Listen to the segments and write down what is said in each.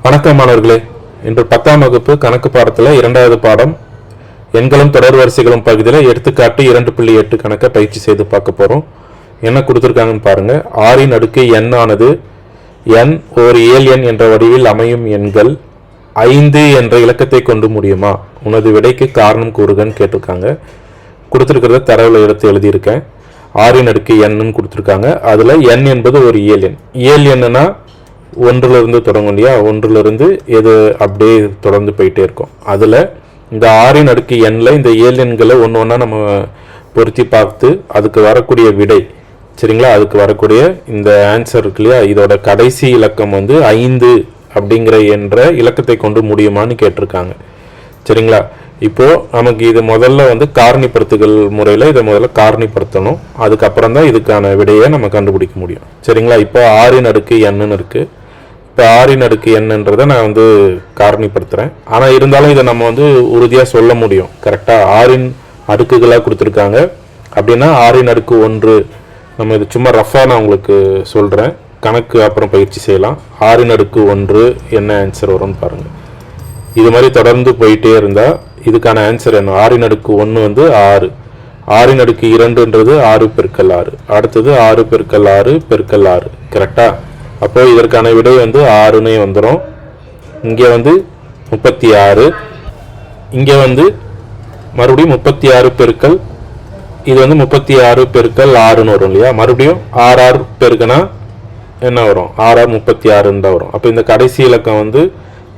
வணக்கம் மாணவர்களே. இன்று 10ஆம் வகுப்பு கணக்கு பாடத்தில் இரண்டாவது பாடம் எண்களும் தொடர் வரிசைகளும் பகுதியில் எடுத்துக்காட்டு 2.8 கணக்கை பயிற்சி செய்து பார்க்க போகிறோம். என்ன கொடுத்துருக்காங்கன்னு பாருங்க. ஆறின் அடுக்கு n ஆனது n ஒரு இயல் எண் என்ற வடிவில் அமையும் எண்கள் 5 என்ற இலக்கத்தை கொண்டு முடியுமா? உனது விடைக்கு காரணம் கூறுகன்னு கேட்டிருக்காங்க. கொடுத்துருக்கிறத தரவில் எடுத்து எழுதியிருக்கேன். ஆறின் அடுக்கு n கொடுத்துருக்காங்க. அதில் n என்பது ஒரு இயல் எண். இயல் எண்ணுனா ஒன்றிலிருந்து தொடங்கும் இல்லையா? ஒன்றிலிருந்து எது அப்படியே தொடர்ந்து போயிட்டே இருக்கும். அதில் இந்த ஆறின் அடுக்கு எண்ணில் இந்த இயல் எண்களை ஒன்று ஒன்றா நம்ம பொருத்தி பார்த்து அதுக்கு வரக்கூடிய விடை, சரிங்களா, அதுக்கு வரக்கூடிய இந்த ஆன்சர் இருக்கு இல்லையா, இதோட கடைசி இலக்கம் 5 அப்படிங்கிற என்ற இலக்கத்தை கொண்டு முடியுமான்னு கேட்டிருக்காங்க. சரிங்களா? இப்போது நமக்கு இது முதல்ல காரணிப்படுத்துதல் முறையில் இதை முதல்ல காரணிப்படுத்தணும். அதுக்கப்புறம் தான் இதுக்கான விடையை நம்ம கண்டுபிடிக்க முடியும். சரிங்களா? இப்போ ஆறின் அடுக்கு என்னன்னு இருக்குது. இப்போ ஆறின் அடுக்கு என்னன்றதை நான் காரணிப்படுத்துகிறேன். ஆனால் இருந்தாலும் இதை நம்ம உறுதியாக சொல்ல முடியும். கரெக்டாக ஆறின் அடுக்குகளாக கொடுத்துருக்காங்க அப்படின்னா ஆறின் அடுக்கு 1 நம்ம இது சும்மா ரஃபாக நான் உங்களுக்கு சொல்கிறேன். கணக்கு அப்புறம் பயிற்சி செய்யலாம். ஆறின் அடுக்கு 1 என்ன ஆன்சர் வரும்னு பாருங்கள். இது மாதிரி தொடர்ந்து போயிட்டே இருந்தால் இதுக்கான ஆன்சர் என்ன? ஆறின் அடுக்கு 1 6. ஆறின் அடுக்கு 2ன்றது 6 பெருக்கல் 6. அடுத்தது 6 பெருக்கல் 6 பெருக்கல் 6. கரெக்டாக? அப்போ இதற்கான விடை 6னே வந்துடும். இங்கே 36. இங்கே மறுபடியும் 36 பெருக்கல் இது 36 பெருக்கல் 6ன்னு வரும் இல்லையா? மறுபடியும் 6 பெருக்கனா என்ன வரும்? 6 36 தான் வரும். அப்போ இந்த கடைசி இலக்கம்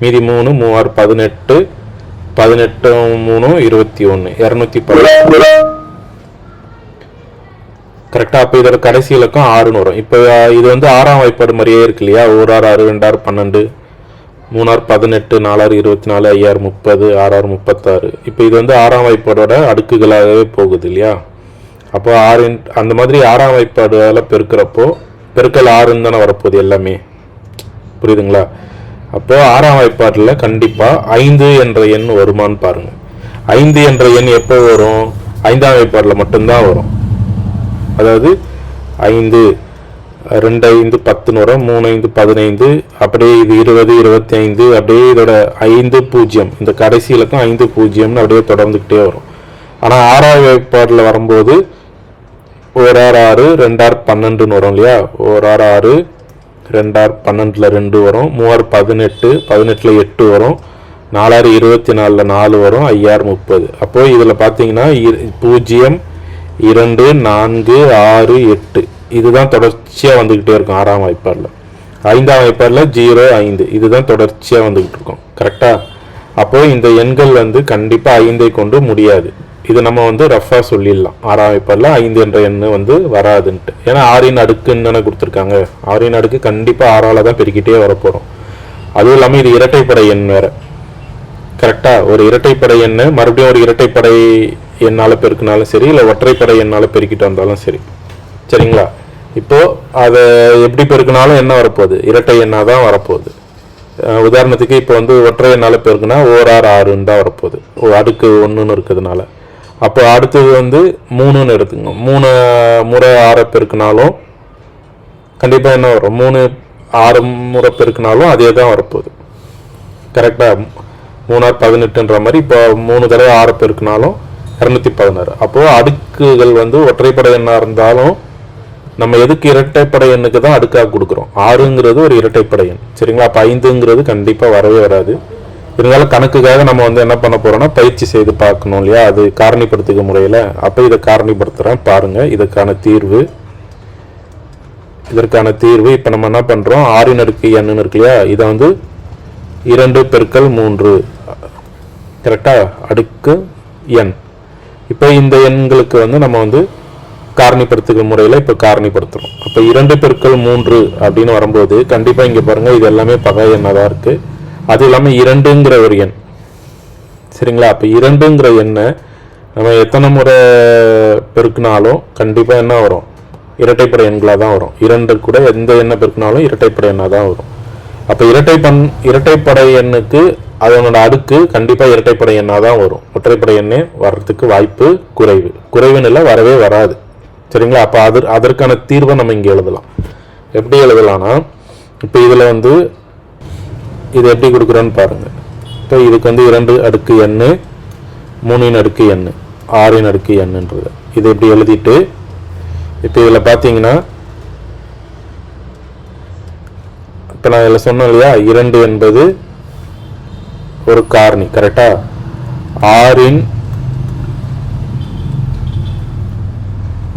மீதி 3 3 18 18 3 21 210. கரெக்டாக? அப்போ இதோட கடைசி இலக்கம் 6ன்னு வரும். இப்போ இது 6ஆம் வாய்ப்பாடு மாதிரியே இருக்கு இல்லையா? 1 6 6 2 6 12 3 6 18 4 6 24 5 6 30 6 6 36. இப்போ இது 6ஆம் வாய்ப்பாடோட அடுக்குகளாகவே போகுது இல்லையா? அப்போ 6 அந்த மாதிரி 6ஆம் வாய்ப்பாடுல பெருக்கிறப்போ பெருக்கல் 6ன்னு தானே வரப்போகுது எல்லாமே. புரியுதுங்களா? அப்போ 6ஆம் வாய்ப்பாட்டில் கண்டிப்பாக 5 என்ற எண் வருமானு பாருங்க. 5 என்ற எண் எப்போ வரும்? 5ஆம் வாய்ப்பாட்டில் மட்டும்தான் வரும். அதாவது 5 2 5 10 வரும், 3 5 15, அப்படியே இது 20 25, அப்படியே இதோட 5 0 இந்த கடைசி இலக்கம் 5 0ன்னு அப்படியே தொடர்ந்துக்கிட்டே வரும். ஆனால் 6ஆம் வாய்ப்பாட்டில் வரும்போது 1 6 6 2 6 12ன்னு வரும் இல்லையா? 1 6 6 2 6 12ல் 2 வரும், 3 18 18ல் 8 வரும், 4 6 24ல் 4 வரும், 5 6 30. அப்போது இதில் பார்த்தீங்கன்னா 0 2 4 6 8 இதுதான் தொடர்ச்சியாக வந்துக்கிட்டே இருக்கும். 6ஆம் வாய்ப்பாடில் 5ஆம் வாய்ப்பாடில் 0 5 இதுதான் தொடர்ச்சியாக வந்துக்கிட்டு இருக்கும். கரெக்டாக? அப்போது இந்த எண்கள் கண்டிப்பாக 5ஐ கொண்டு முடியாது. இது நம்ம ரஃபாக சொல்லிடலாம். 6ஆம் வாய்ப்பாடில் 5 என்ற எண் வராதுன்ட்டு. ஏன்னா 6இன் அடுக்குன்னு தானே கொடுத்துருக்காங்க. 6இன் அடுக்கு கண்டிப்பாக 6ஆல் தான் பெருக்கிட்டே வரப்போகிறோம். அதுவும் இல்லாமல் இது இரட்டைப்படை எண் வேறு. கரெக்டாக? ஒரு இரட்டைப்படை எண்ணை மறுபடியும் ஒரு இரட்டைப்படை எண்ணால் பெருக்கினாலும் சரி, இல்லை ஒற்றைப்படை எண்ணால் பெருக்கிட்டு வந்தாலும் சரி. சரிங்களா? இப்போது அதை எப்படி பெருக்கினாலும் என்ன வரப்போகுது? இரட்டை எண்ணாக தான் வரப்போகுது. உதாரணத்துக்கு இப்போ ஒற்றை எண்ணால் பெருக்குனா 1 6 6ன்னு தான் வரப்போகுது, அடுக்கு 1ன்னு இருக்கிறதுனால. அப்போ அடுத்தது 3ன்னு எடுத்துங்க. 3 முறை 6 பெருக்கினாலும் கண்டிப்பாக என்ன வரும்? 3 6 முறை பெருக்கினாலும் அதே தான் வரப்போகுது. கரெக்டாக? 3 6 18ன்ற மாதிரி இப்போ 3 தடவை 6 பெருக்கினாலும் 216. அப்போது அடுக்குகள் ஒற்றைப்படை எண்ணாக இருந்தாலும் நம்ம எதுக்கு இரட்டைப்படை எண்ணுக்கு தான் அடுக்காக கொடுக்குறோம். 6ங்கிறது ஒரு இரட்டைப்படை எண். சரிங்களா? அப்போ 5ங்கிறது கண்டிப்பாக வரவே வராது. இருந்தாலும் கணக்குக்காக நம்ம என்ன பண்ண போகிறோம்னா பயிற்சி செய்து பார்க்கணும் இல்லையா? அது காரணிப்படுத்துக முறையில். அப்போ இதை காரணிப்படுத்துகிறேன் பாருங்கள். இதற்கான தீர்வு இப்போ நம்ம என்ன பண்ணுறோம்? 6இன் அடுக்கு எண்ணுன்னு இருக்கு இல்லையா? இதை 2 பெருக்கல் 3 கரெக்டாக அடுக்கு எண். இப்போ இந்த எண்களுக்கு நம்ம காரணிப்படுத்துகிற முறையில் இப்போ காரணிப்படுத்துகிறோம். அப்போ 2 பெருக்கல் 3 அப்படின்னு வரும்போது கண்டிப்பாக இங்கே பாருங்கள், இது எல்லாமே பகை எண்ணாக தான் இருக்குது. அது இல்லாமல் 2ங்கிற ஒரு எண். சரிங்களா? அப்போ 2ங்கிற எண்ணை நம்ம எத்தனை முறை பெருக்கினாலும் கண்டிப்பாக என்ன வரும்? இரட்டைப்படை எண்களாக தான் வரும். 2 கூட எந்த எண்ணை பெருக்கினாலும் இரட்டைப்படை எண்ணாக தான் வரும். அப்போ இரட்டைப்படை எண்ணுக்கு அதனோட அடுக்கு கண்டிப்பாக இரட்டைப்படை எண்ணாக தான் வரும். ஒற்றைப்படை எண்ணே வர்றதுக்கு வாய்ப்பு குறைவுன்னு இல்லை, வரவே வராது. சரிங்களா? அப்போ அதற்கான தீர்வை நம்ம இங்கே எழுதலாம். எப்படி எழுதலாம்னா, இப்போ இதில் இது எப்படி கொடுக்குறோன்னு பாருங்கள். இப்போ இதுக்கு வந்து 2 அடுக்கு n 3 அடுக்கு n 6 அடுக்கு nன்றது இது எப்படி எழுதிட்டு, இப்போ இதில் பார்த்தீங்கன்னா இப்போ நான் இதில் சொன்னேன் இல்லையா, 2 என்பது ஒரு காரணி. கரெக்டா?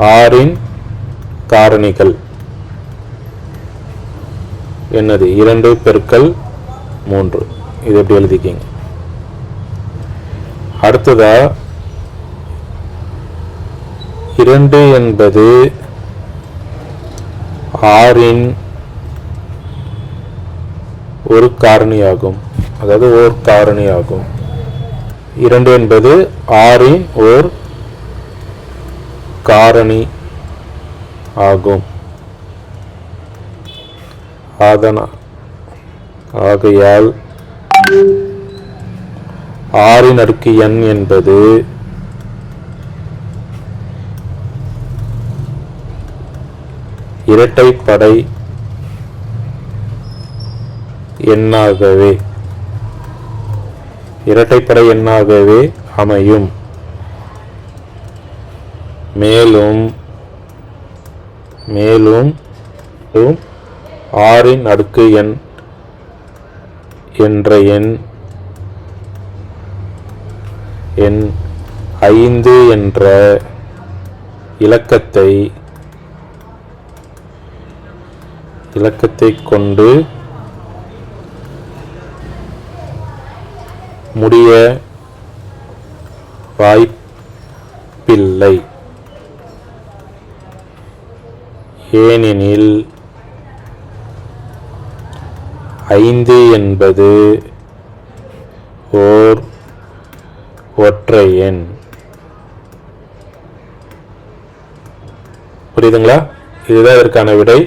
6 காரணிகள் என்னது? 2 பெருக்கல் 3. இது எப்படி எழுதிக்கிங்க. அடுத்ததா 2 என்பது 6 ஒரு காரணியாகும். அதாவது ஓர் காரணியாகும். 2 என்பது 6 ஓர் காரணி ஆகும். ஆகையால் 6 அடுக்கு n என்பது இரட்டைப்படை எண்ணாகவே அமையும். மேலும் 6 அடுக்கு n என்ற எண் 5 என்ற இலக்கத்தை கொண்டு முடிய வாய்ப்பில்லை. ஏனெனில் 5 என்பது ஓர் ஒற்றை எண். புரியுதுங்களா? இதுதான் இதற்கான விடை.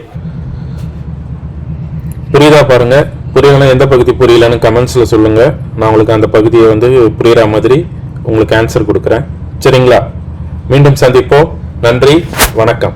புரியுதா பாருங்க. புரியலன்னா எந்த பகுதி புரியலன்னு கமெண்ட்ஸ்ல சொல்லுங்க. நான் உங்களுக்கு அந்த பகுதியை வந்து புரியுற மாதிரி உங்களுக்கு ஆன்சர் கொடுக்குறேன். சரிங்களா? மீண்டும் சந்திப்போம். நன்றி, வணக்கம்.